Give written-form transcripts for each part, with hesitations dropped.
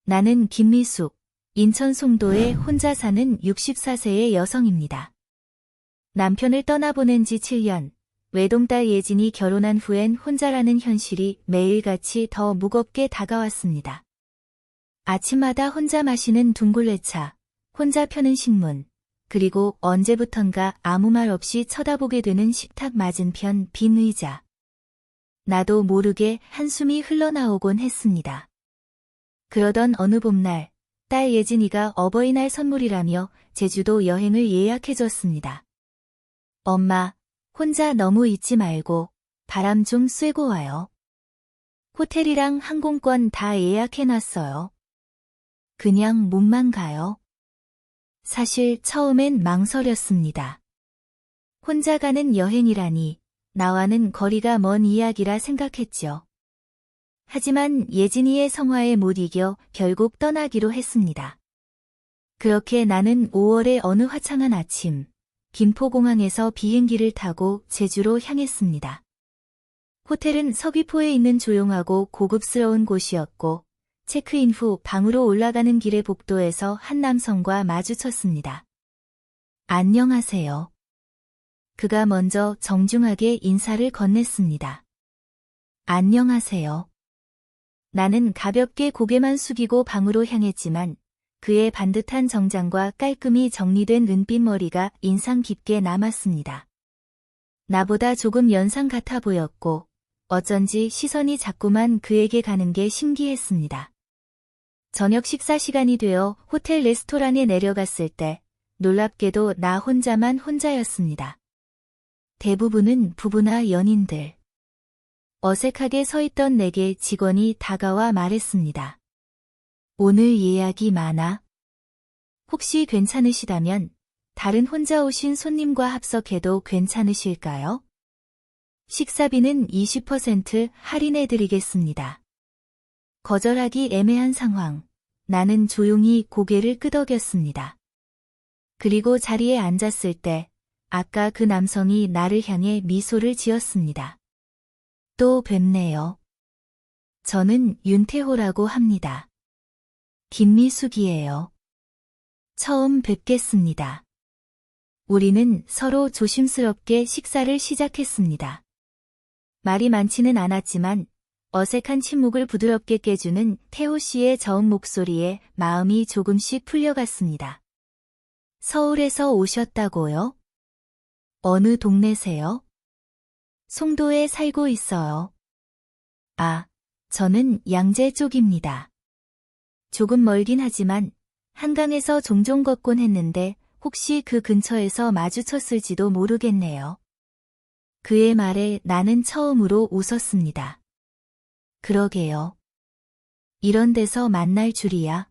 나는 김미숙, 인천 송도에 혼자 사는 64세의 여성입니다. 남편을 떠나보낸 지 7년, 외동딸 예진이 결혼한 후엔 혼자라는 현실이 매일같이 더 무겁게 다가왔습니다. 아침마다 혼자 마시는 둥글레차, 혼자 펴는 신문, 그리고 언제부턴가 아무 말 없이 쳐다보게 되는 식탁 맞은편 빈 의자. 나도 모르게 한숨이 흘러나오곤 했습니다. 그러던 어느 봄날, 딸 예진이가 어버이날 선물이라며 제주도 여행을 예약해줬습니다. 엄마, 혼자 너무 있지 말고 바람 좀 쐬고 와요. 호텔이랑 항공권 다 예약해놨어요. 그냥 몸만 가요. 사실 처음엔 망설였습니다. 혼자 가는 여행이라니 나와는 거리가 먼 이야기라 생각했죠. 하지만 예진이의 성화에 못 이겨 결국 떠나기로 했습니다. 그렇게 나는 5월의 어느 화창한 아침, 김포공항에서 비행기를 타고 제주로 향했습니다. 호텔은 서귀포에 있는 조용하고 고급스러운 곳이었고, 체크인 후 방으로 올라가는 길의 복도에서 한 남성과 마주쳤습니다. 안녕하세요. 그가 먼저 정중하게 인사를 건넸습니다. 안녕하세요. 나는 가볍게 고개만 숙이고 방으로 향했지만 그의 반듯한 정장과 깔끔히 정리된 은빛 머리가 인상 깊게 남았습니다. 나보다 조금 연상 같아 보였고 어쩐지 시선이 자꾸만 그에게 가는 게 신기했습니다. 저녁 식사 시간이 되어 호텔 레스토랑에 내려갔을 때 놀랍게도 나 혼자였습니다. 대부분은 부부나 연인들. 어색하게 서 있던 내게 직원이 다가와 말했습니다. 오늘 예약이 많아. 혹시 괜찮으시다면 다른 혼자 오신 손님과 합석해도 괜찮으실까요? 식사비는 20% 할인해드리겠습니다. 거절하기 애매한 상황. 나는 조용히 고개를 끄덕였습니다. 그리고 자리에 앉았을 때 아까 그 남성이 나를 향해 미소를 지었습니다. 또 뵙네요. 저는 윤태호라고 합니다. 김미숙이에요. 처음 뵙겠습니다. 우리는 서로 조심스럽게 식사를 시작했습니다. 말이 많지는 않았지만 어색한 침묵을 부드럽게 깨주는 태호 씨의 저음 목소리에 마음이 조금씩 풀려갔습니다. 서울에서 오셨다고요? 어느 동네세요? 송도에 살고 있어요. 아, 저는 양재 쪽입니다. 조금 멀긴 하지만 한강에서 종종 걷곤 했는데 혹시 그 근처에서 마주쳤을지도 모르겠네요. 그의 말에 나는 처음으로 웃었습니다. 그러게요. 이런 데서 만날 줄이야.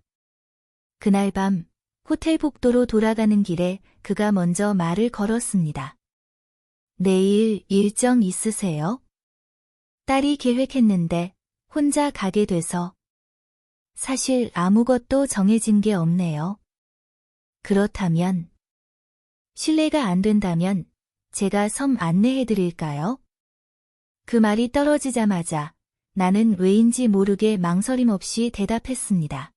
그날 밤 호텔 복도로 돌아가는 길에 그가 먼저 말을 걸었습니다. 내일 일정 있으세요? 딸이 계획했는데 혼자 가게 돼서. 사실 아무것도 정해진 게 없네요. 그렇다면 실례가 안 된다면 제가 섬 안내해드릴까요? 그 말이 떨어지자마자 나는 왜인지 모르게 망설임 없이 대답했습니다.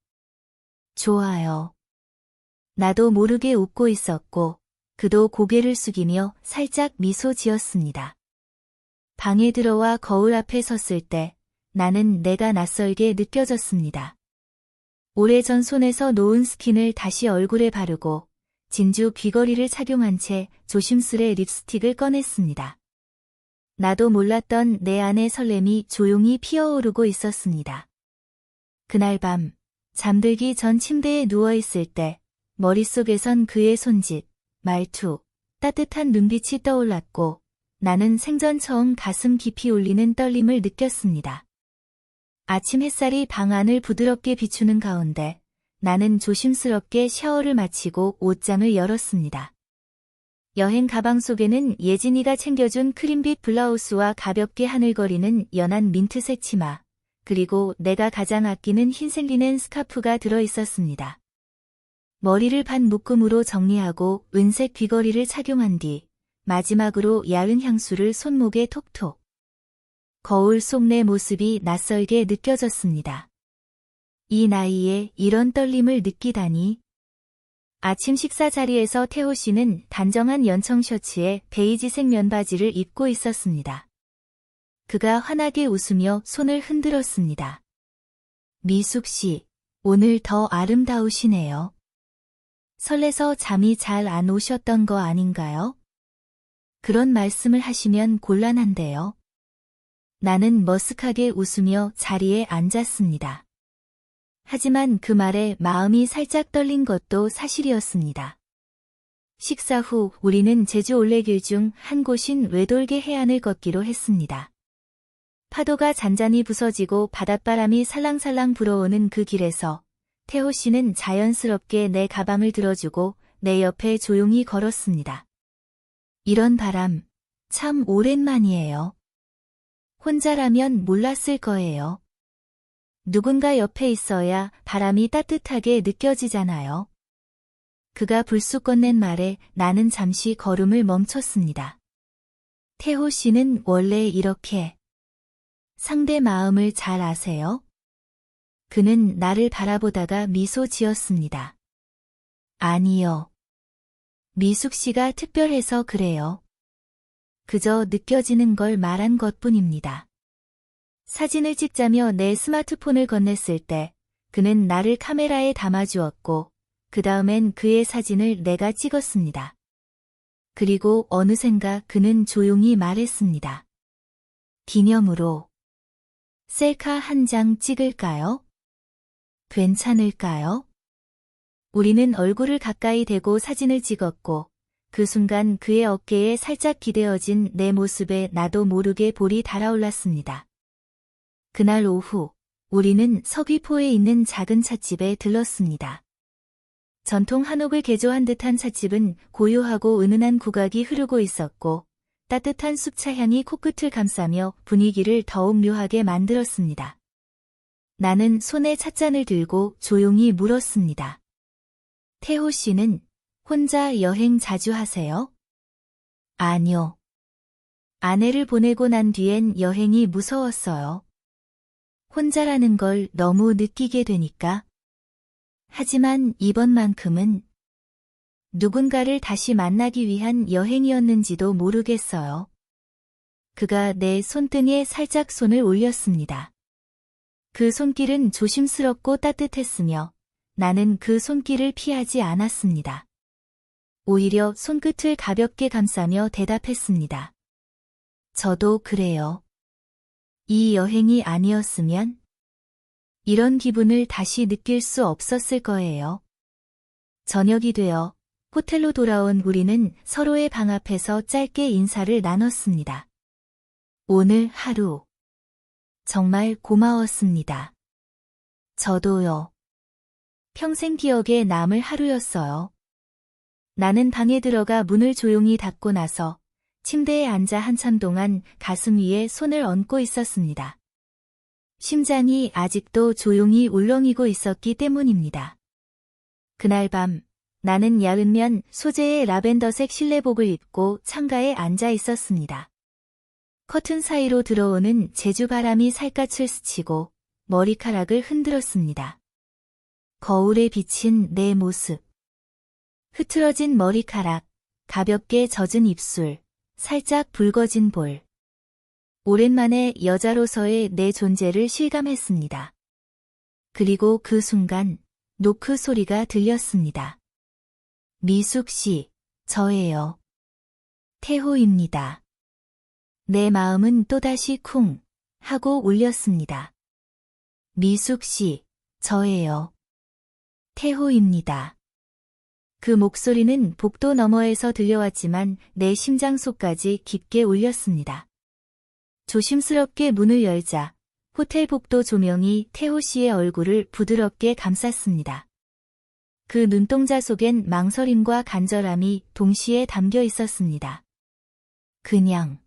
좋아요. 나도 모르게 웃고 있었고 그도 고개를 숙이며 살짝 미소 지었습니다. 방에 들어와 거울 앞에 섰을 때 나는 내가 낯설게 느껴졌습니다. 오래전 손에서 놓은 스킨을 다시 얼굴에 바르고 진주 귀걸이를 착용한 채 조심스레 립스틱을 꺼냈습니다. 나도 몰랐던 내 안의 설렘이 조용히 피어오르고 있었습니다. 그날 밤 잠들기 전 침대에 누워있을 때 머릿속에선 그의 손짓, 말투, 따뜻한 눈빛이 떠올랐고 나는 생전 처음 가슴 깊이 울리는 떨림을 느꼈습니다. 아침 햇살이 방 안을 부드럽게 비추는 가운데 나는 조심스럽게 샤워를 마치고 옷장을 열었습니다. 여행 가방 속에는 예진이가 챙겨준 크림빛 블라우스와 가볍게 하늘거리는 연한 민트색 치마, 그리고 내가 가장 아끼는 흰색 리넨 스카프가 들어있었습니다. 머리를 반 묶음으로 정리하고 은색 귀걸이를 착용한 뒤 마지막으로 야른 향수를 손목에 톡톡. 거울 속 내 모습이 낯설게 느껴졌습니다. 이 나이에 이런 떨림을 느끼다니. 아침 식사 자리에서 태호 씨는 단정한 연청 셔츠에 베이지색 면바지를 입고 있었습니다. 그가 환하게 웃으며 손을 흔들었습니다. 미숙 씨, 오늘 더 아름다우시네요. 설레서 잠이 잘 안 오셨던 거 아닌가요? 그런 말씀을 하시면 곤란한데요. 나는 머쓱하게 웃으며 자리에 앉았습니다. 하지만 그 말에 마음이 살짝 떨린 것도 사실이었습니다. 식사 후 우리는 제주 올레길 중 한 곳인 외돌개 해안을 걷기로 했습니다. 파도가 잔잔히 부서지고 바닷바람이 살랑살랑 불어오는 그 길에서 태호 씨는 자연스럽게 내 가방을 들어주고 내 옆에 조용히 걸었습니다. 이런 바람, 참 오랜만이에요. 혼자라면 몰랐을 거예요. 누군가 옆에 있어야 바람이 따뜻하게 느껴지잖아요. 그가 불쑥 건넨 말에 나는 잠시 걸음을 멈췄습니다. 태호 씨는 원래 이렇게 상대 마음을 잘 아세요? 그는 나를 바라보다가 미소 지었습니다. 아니요. 미숙 씨가 특별해서 그래요. 그저 느껴지는 걸 말한 것뿐입니다. 사진을 찍자며 내 스마트폰을 건넸을 때 그는 나를 카메라에 담아주었고 그 다음엔 그의 사진을 내가 찍었습니다. 그리고 어느샌가 그는 조용히 말했습니다. 기념으로 셀카 한 장 찍을까요? 괜찮을까요? 우리는 얼굴을 가까이 대고 사진을 찍었고 그 순간 그의 어깨에 살짝 기대어진 내 모습에 나도 모르게 볼이 달아올랐습니다. 그날 오후 우리는 서귀포에 있는 작은 찻집에 들렀습니다. 전통 한옥을 개조한 듯한 찻집은 고요하고 은은한 국악이 흐르고 있었고 따뜻한 숲차 향이 코끝을 감싸며 분위기를 더욱 묘하게 만들었습니다. 나는 손에 찻잔을 들고 조용히 물었습니다. 태호 씨는 혼자 여행 자주 하세요? 아니요. 아내를 보내고 난 뒤엔 여행이 무서웠어요. 혼자라는 걸 너무 느끼게 되니까. 하지만 이번만큼은 누군가를 다시 만나기 위한 여행이었는지도 모르겠어요. 그가 내 손등에 살짝 손을 올렸습니다. 그 손길은 조심스럽고 따뜻했으며 나는 그 손길을 피하지 않았습니다. 오히려 손끝을 가볍게 감싸며 대답했습니다. 저도 그래요. 이 여행이 아니었으면 이런 기분을 다시 느낄 수 없었을 거예요. 저녁이 되어 호텔로 돌아온 우리는 서로의 방 앞에서 짧게 인사를 나눴습니다. 오늘 하루 정말 고마웠습니다. 저도요. 평생 기억에 남을 하루였어요. 나는 방에 들어가 문을 조용히 닫고 나서 침대에 앉아 한참 동안 가슴 위에 손을 얹고 있었습니다. 심장이 아직도 조용히 울렁이고 있었기 때문입니다. 그날 밤 나는 야은면 소재의 라벤더색 실내복을 입고 창가에 앉아 있었습니다. 커튼 사이로 들어오는 제주 바람이 살갗을 스치고 머리카락을 흔들었습니다. 거울에 비친 내 모습. 흐트러진 머리카락, 가볍게 젖은 입술, 살짝 붉어진 볼. 오랜만에 여자로서의 내 존재를 실감했습니다. 그리고 그 순간 노크 소리가 들렸습니다. 미숙 씨, 저예요. 태호입니다. 내 마음은 또다시 쿵 하고 울렸습니다. 미숙 씨, 저예요. 태호입니다. 그 목소리는 복도 너머에서 들려왔지만 내 심장 속까지 깊게 울렸습니다. 조심스럽게 문을 열자 호텔 복도 조명이 태호 씨의 얼굴을 부드럽게 감쌌습니다. 그 눈동자 속엔 망설임과 간절함이 동시에 담겨 있었습니다. 그냥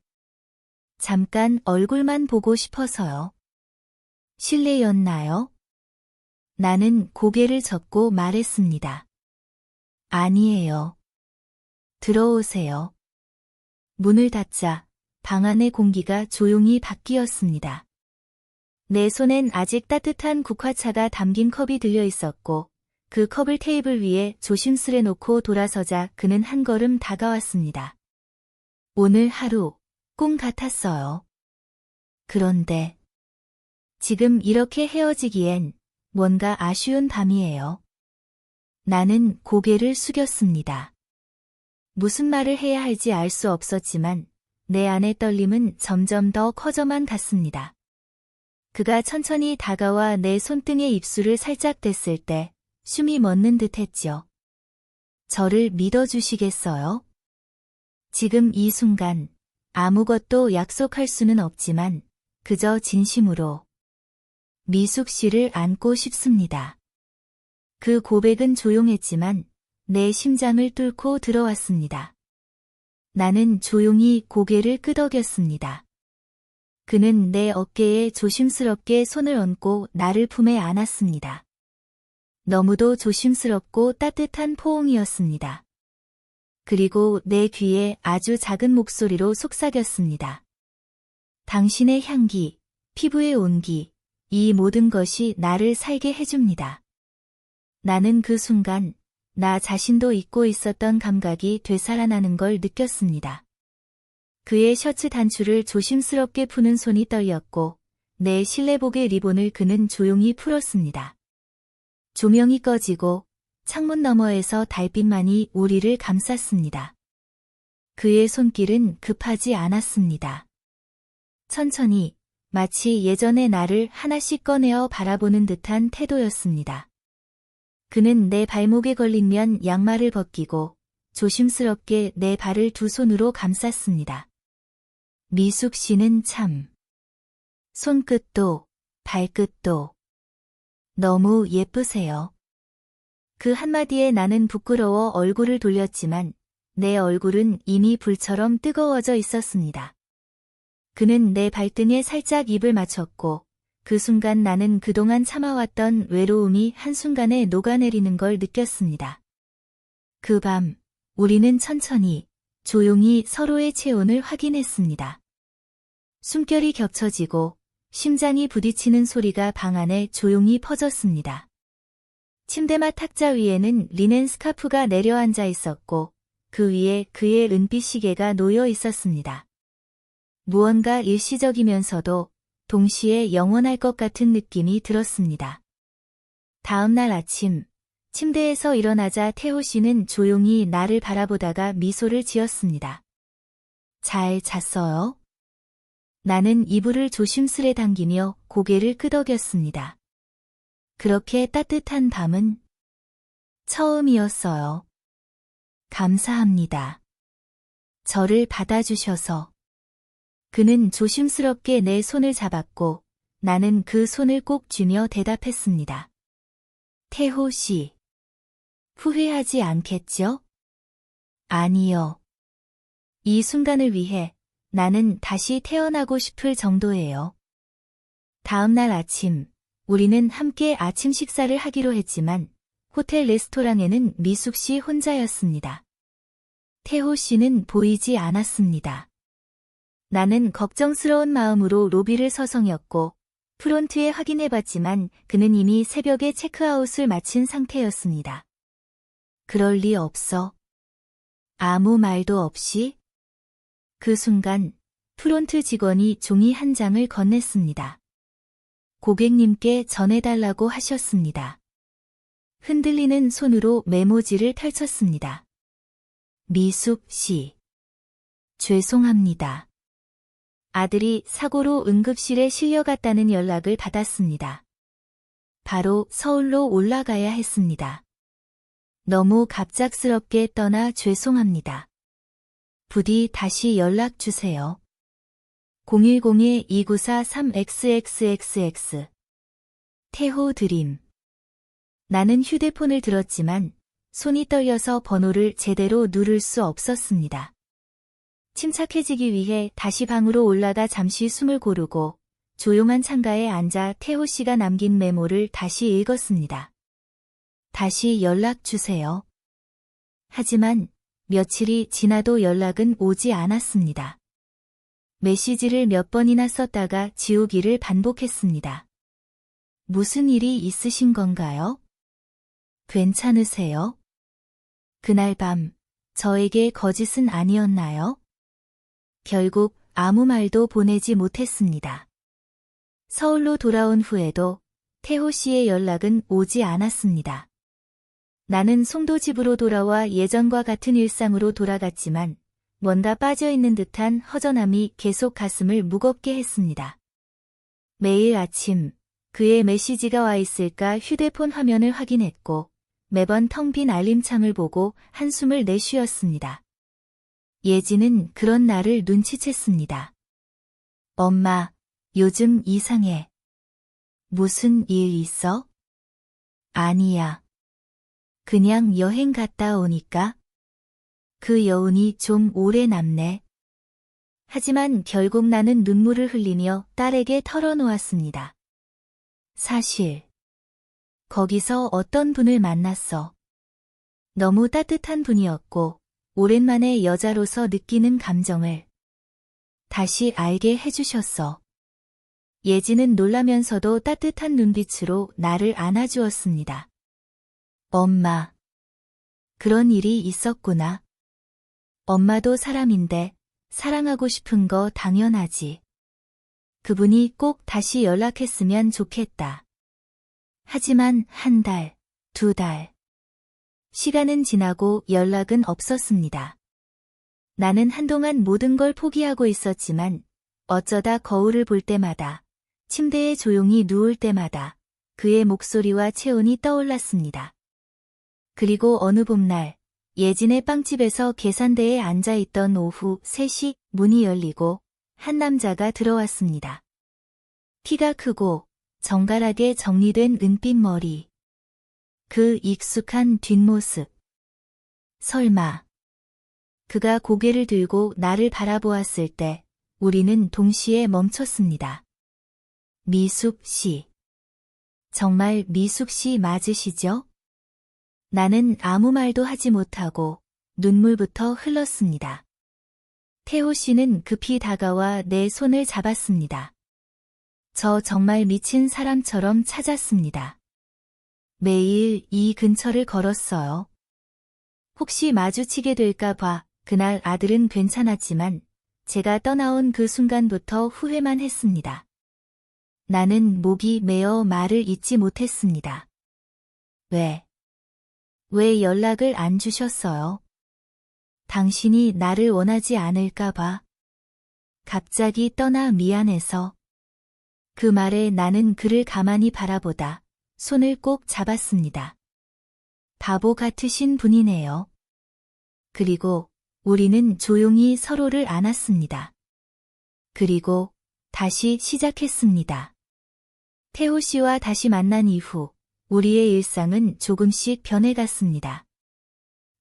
잠깐 얼굴만 보고 싶어서요. 실례였나요? 나는 고개를 젓고 말했습니다. 아니에요. 들어오세요. 문을 닫자 방 안의 공기가 조용히 바뀌었습니다. 내 손엔 아직 따뜻한 국화차가 담긴 컵이 들려 있었고 그 컵을 테이블 위에 조심스레 놓고 돌아서자 그는 한 걸음 다가왔습니다. 오늘 하루 꿈 같았어요. 그런데 지금 이렇게 헤어지기엔 뭔가 아쉬운 밤이에요. 나는 고개를 숙였습니다. 무슨 말을 해야 할지 알 수 없었지만 내 안의 떨림은 점점 더 커져만 갔습니다. 그가 천천히 다가와 내 손등에 입술을 살짝 댔을 때 숨이 멎는 듯 했지요. 저를 믿어주시겠어요? 지금 이 순간 아무것도 약속할 수는 없지만 그저 진심으로 미숙 씨를 안고 싶습니다. 그 고백은 조용했지만 내 심장을 뚫고 들어왔습니다. 나는 조용히 고개를 끄덕였습니다. 그는 내 어깨에 조심스럽게 손을 얹고 나를 품에 안았습니다. 너무도 조심스럽고 따뜻한 포옹이었습니다. 그리고 내 귀에 아주 작은 목소리로 속삭였습니다. 당신의 향기, 피부의 온기, 이 모든 것이 나를 살게 해줍니다. 나는 그 순간 나 자신도 잊고 있었던 감각이 되살아나는 걸 느꼈습니다. 그의 셔츠 단추를 조심스럽게 푸는 손이 떨렸고 내 실내복의 리본을 그는 조용히 풀었습니다. 조명이 꺼지고 창문 너머에서 달빛만이 우리를 감쌌습니다. 그의 손길은 급하지 않았습니다. 천천히 마치 예전의 나를 하나씩 꺼내어 바라보는 듯한 태도였습니다. 그는 내 발목에 걸린 면 양말을 벗기고 조심스럽게 내 발을 두 손으로 감쌌습니다. 미숙 씨는 참 손끝도 발끝도 너무 예쁘세요. 그 한마디에 나는 부끄러워 얼굴을 돌렸지만 내 얼굴은 이미 불처럼 뜨거워져 있었습니다. 그는 내 발등에 살짝 입을 맞췄고 그 순간 나는 그동안 참아왔던 외로움이 한순간에 녹아내리는 걸 느꼈습니다. 그 밤 우리는 천천히 조용히 서로의 체온을 확인했습니다. 숨결이 겹쳐지고 심장이 부딪히는 소리가 방 안에 조용히 퍼졌습니다. 침대맡 탁자 위에는 리넨 스카프가 내려앉아 있었고 그 위에 그의 은빛 시계가 놓여 있었습니다. 무언가 일시적이면서도 동시에 영원할 것 같은 느낌이 들었습니다. 다음 날 아침, 침대에서 일어나자 태호 씨는 조용히 나를 바라보다가 미소를 지었습니다. 잘 잤어요? 나는 이불을 조심스레 당기며 고개를 끄덕였습니다. 그렇게 따뜻한 밤은 처음이었어요. 감사합니다. 저를 받아주셔서. 그는 조심스럽게 내 손을 잡았고 나는 그 손을 꼭 쥐며 대답했습니다. 태호 씨. 후회하지 않겠죠? 아니요. 이 순간을 위해 나는 다시 태어나고 싶을 정도예요. 다음 날 아침, 우리는 함께 아침 식사를 하기로 했지만 호텔 레스토랑에는 미숙 씨 혼자였습니다. 태호 씨는 보이지 않았습니다. 나는 걱정스러운 마음으로 로비를 서성였고 프론트에 확인해봤지만 그는 이미 새벽에 체크아웃을 마친 상태였습니다. 그럴 리 없어. 아무 말도 없이? 그 순간 프론트 직원이 종이 한 장을 건넸습니다. 고객님께 전해달라고 하셨습니다. 흔들리는 손으로 메모지를 펼쳤습니다. 미숙 씨. 죄송합니다. 아들이 사고로 응급실에 실려갔다는 연락을 받았습니다. 바로 서울로 올라가야 했습니다. 너무 갑작스럽게 떠나 죄송합니다. 부디 다시 연락 주세요. 010-2943XXXX 태호 드림. 나는 휴대폰을 들었지만 손이 떨려서 번호를 제대로 누를 수 없었습니다. 침착해지기 위해 다시 방으로 올라가 잠시 숨을 고르고 조용한 창가에 앉아 태호 씨가 남긴 메모를 다시 읽었습니다. 다시 연락 주세요. 하지만 며칠이 지나도 연락은 오지 않았습니다. 메시지를 몇 번이나 썼다가 지우기를 반복했습니다. 무슨 일이 있으신 건가요? 괜찮으세요? 그날 밤, 저에게 거짓은 아니었나요? 결국 아무 말도 보내지 못했습니다. 서울로 돌아온 후에도 태호 씨의 연락은 오지 않았습니다. 나는 송도 집으로 돌아와 예전과 같은 일상으로 돌아갔지만 뭔가 빠져있는 듯한 허전함이 계속 가슴을 무겁게 했습니다. 매일 아침 그의 메시지가 와 있을까 휴대폰 화면을 확인했고 매번 텅 빈 알림창을 보고 한숨을 내쉬었습니다. 예지는 그런 나를 눈치챘습니다. 엄마, 요즘 이상해. 무슨 일 있어? 아니야. 그냥 여행 갔다 오니까. 그 여운이 좀 오래 남네. 하지만 결국 나는 눈물을 흘리며 딸에게 털어놓았습니다. 사실, 거기서 어떤 분을 만났어. 너무 따뜻한 분이었고, 오랜만에 여자로서 느끼는 감정을 다시 알게 해주셨어. 예지는 놀라면서도 따뜻한 눈빛으로 나를 안아주었습니다. 엄마, 그런 일이 있었구나. 엄마도 사람인데 사랑하고 싶은 거 당연하지. 그분이 꼭 다시 연락했으면 좋겠다. 하지만 한 달, 두 달. 시간은 지나고 연락은 없었습니다. 나는 한동안 모든 걸 포기하고 있었지만 어쩌다 거울을 볼 때마다, 침대에 조용히 누울 때마다 그의 목소리와 체온이 떠올랐습니다. 그리고 어느 봄날, 예진의 빵집에서 계산대에 앉아있던 오후 3시 문이 열리고 한 남자가 들어왔습니다. 키가 크고 정갈하게 정리된 은빛 머리. 그 익숙한 뒷모습. 설마. 그가 고개를 들고 나를 바라보았을 때 우리는 동시에 멈췄습니다. 미숙 씨. 정말 미숙 씨 맞으시죠? 나는 아무 말도 하지 못하고 눈물부터 흘렀습니다. 태호 씨는 급히 다가와 내 손을 잡았습니다. 저 정말 미친 사람처럼 찾았습니다. 매일 이 근처를 걸었어요. 혹시 마주치게 될까 봐. 그날 아들은 괜찮았지만 제가 떠나온 그 순간부터 후회만 했습니다. 나는 목이 메어 말을 잇지 못했습니다. 왜 연락을 안 주셨어요? 당신이 나를 원하지 않을까 봐. 갑자기 떠나 미안해서. 그 말에 나는 그를 가만히 바라보다 손을 꼭 잡았습니다. 바보 같으신 분이네요. 그리고 우리는 조용히 서로를 안았습니다. 그리고 다시 시작했습니다. 태호 씨와 다시 만난 이후 우리의 일상은 조금씩 변해갔습니다.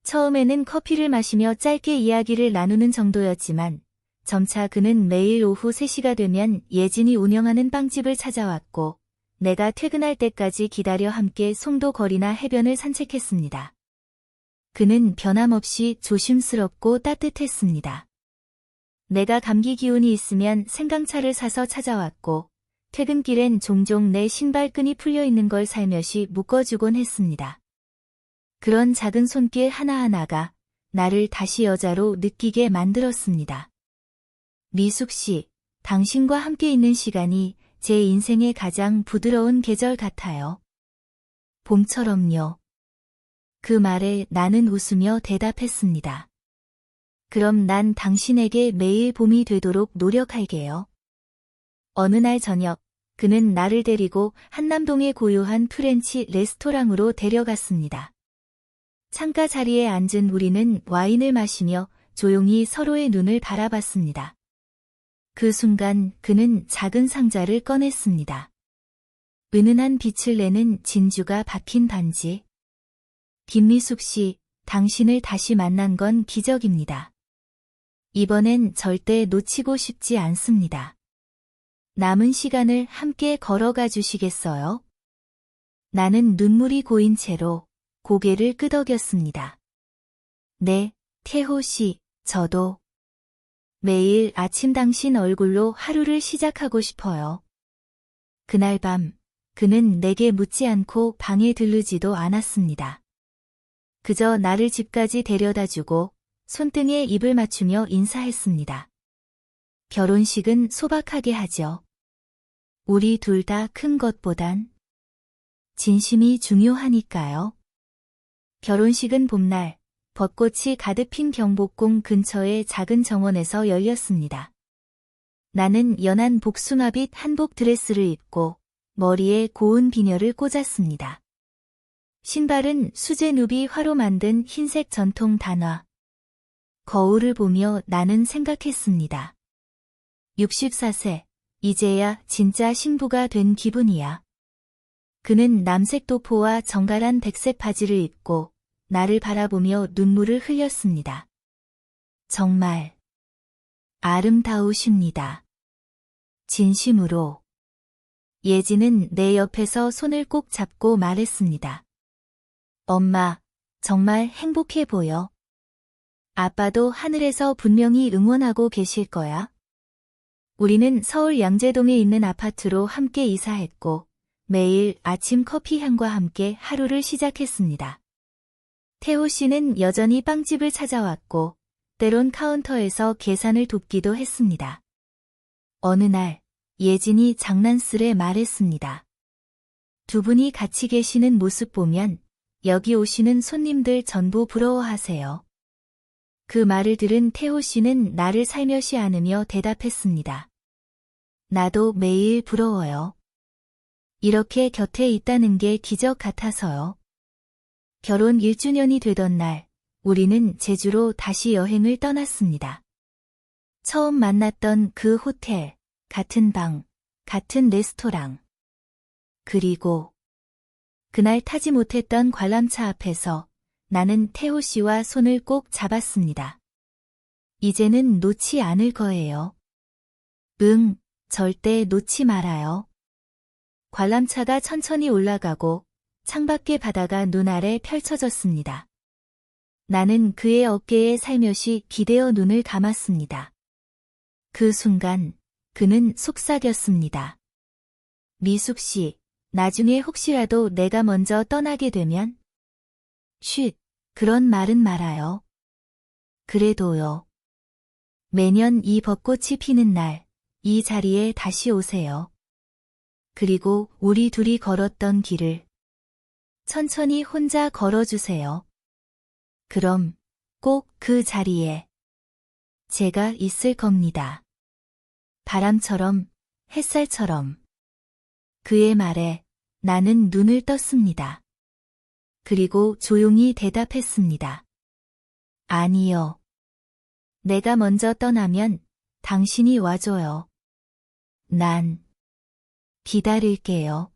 처음에는 커피를 마시며 짧게 이야기를 나누는 정도였지만 점차 그는 매일 오후 3시가 되면 예진이 운영하는 빵집을 찾아왔고 내가 퇴근할 때까지 기다려 함께 송도 거리나 해변을 산책했습니다. 그는 변함없이 조심스럽고 따뜻했습니다. 내가 감기 기운이 있으면 생강차를 사서 찾아왔고 퇴근길엔 종종 내 신발끈이 풀려있는 걸 살며시 묶어주곤 했습니다. 그런 작은 손길 하나하나가 나를 다시 여자로 느끼게 만들었습니다. 미숙 씨, 당신과 함께 있는 시간이 제 인생의 가장 부드러운 계절 같아요. 봄처럼요. 그 말에 나는 웃으며 대답했습니다. 그럼 난 당신에게 매일 봄이 되도록 노력할게요. 어느 날 저녁, 그는 나를 데리고 한남동의 고요한 프렌치 레스토랑으로 데려갔습니다. 창가 자리에 앉은 우리는 와인을 마시며 조용히 서로의 눈을 바라봤습니다. 그 순간 그는 작은 상자를 꺼냈습니다. 은은한 빛을 내는 진주가 박힌 반지. 김미숙 씨, 당신을 다시 만난 건 기적입니다. 이번엔 절대 놓치고 싶지 않습니다. 남은 시간을 함께 걸어가 주시겠어요? 나는 눈물이 고인 채로 고개를 끄덕였습니다. 네, 태호 씨, 저도. 매일 아침 당신 얼굴로 하루를 시작하고 싶어요. 그날 밤, 그는 내게 묻지 않고 방에 들르지도 않았습니다. 그저 나를 집까지 데려다주고 손등에 입을 맞추며 인사했습니다. 결혼식은 소박하게 하죠. 우리 둘 다 큰 것보단 진심이 중요하니까요. 결혼식은 봄날, 벚꽃이 가득 핀 경복궁 근처의 작은 정원에서 열렸습니다. 나는 연한 복숭아빛 한복 드레스를 입고 머리에 고운 비녀를 꽂았습니다. 신발은 수제 누비 화로 만든 흰색 전통 단화. 거울을 보며 나는 생각했습니다. 64세, 이제야 진짜 신부가 된 기분이야. 그는 남색 도포와 정갈한 백색 바지를 입고 나를 바라보며 눈물을 흘렸습니다. 정말 아름다우십니다. 진심으로. 예지는 내 옆에서 손을 꼭 잡고 말했습니다. 엄마, 정말 행복해 보여. 아빠도 하늘에서 분명히 응원하고 계실 거야. 우리는 서울 양재동에 있는 아파트로 함께 이사했고 매일 아침 커피 향과 함께 하루를 시작했습니다. 태호 씨는 여전히 빵집을 찾아왔고 때론 카운터에서 계산을 돕기도 했습니다. 어느 날 예진이 장난스레 말했습니다. 두 분이 같이 계시는 모습 보면 여기 오시는 손님들 전부 부러워하세요. 그 말을 들은 태호 씨는 나를 살며시 안으며 대답했습니다. 나도 매일 부러워요. 이렇게 곁에 있다는 게 기적 같아서요. 결혼 1주년이 되던 날, 우리는 제주로 다시 여행을 떠났습니다. 처음 만났던 그 호텔, 같은 방, 같은 레스토랑. 그리고 그날 타지 못했던 관람차 앞에서 나는 태호 씨와 손을 꼭 잡았습니다. 이제는 놓지 않을 거예요. 응, 절대 놓지 말아요. 관람차가 천천히 올라가고 창밖의 바다가 눈 아래 펼쳐졌습니다. 나는 그의 어깨에 살며시 기대어 눈을 감았습니다. 그 순간 그는 속삭였습니다. 미숙 씨, 나중에 혹시라도 내가 먼저 떠나게 되면? 쉿, 그런 말은 말아요. 그래도요. 매년 이 벚꽃이 피는 날, 이 자리에 다시 오세요. 그리고 우리 둘이 걸었던 길을 천천히 혼자 걸어주세요. 그럼 꼭 그 자리에 제가 있을 겁니다. 바람처럼, 햇살처럼. 그의 말에 나는 눈을 떴습니다. 그리고 조용히 대답했습니다. 아니요. 내가 먼저 떠나면 당신이 와줘요. 난 기다릴게요.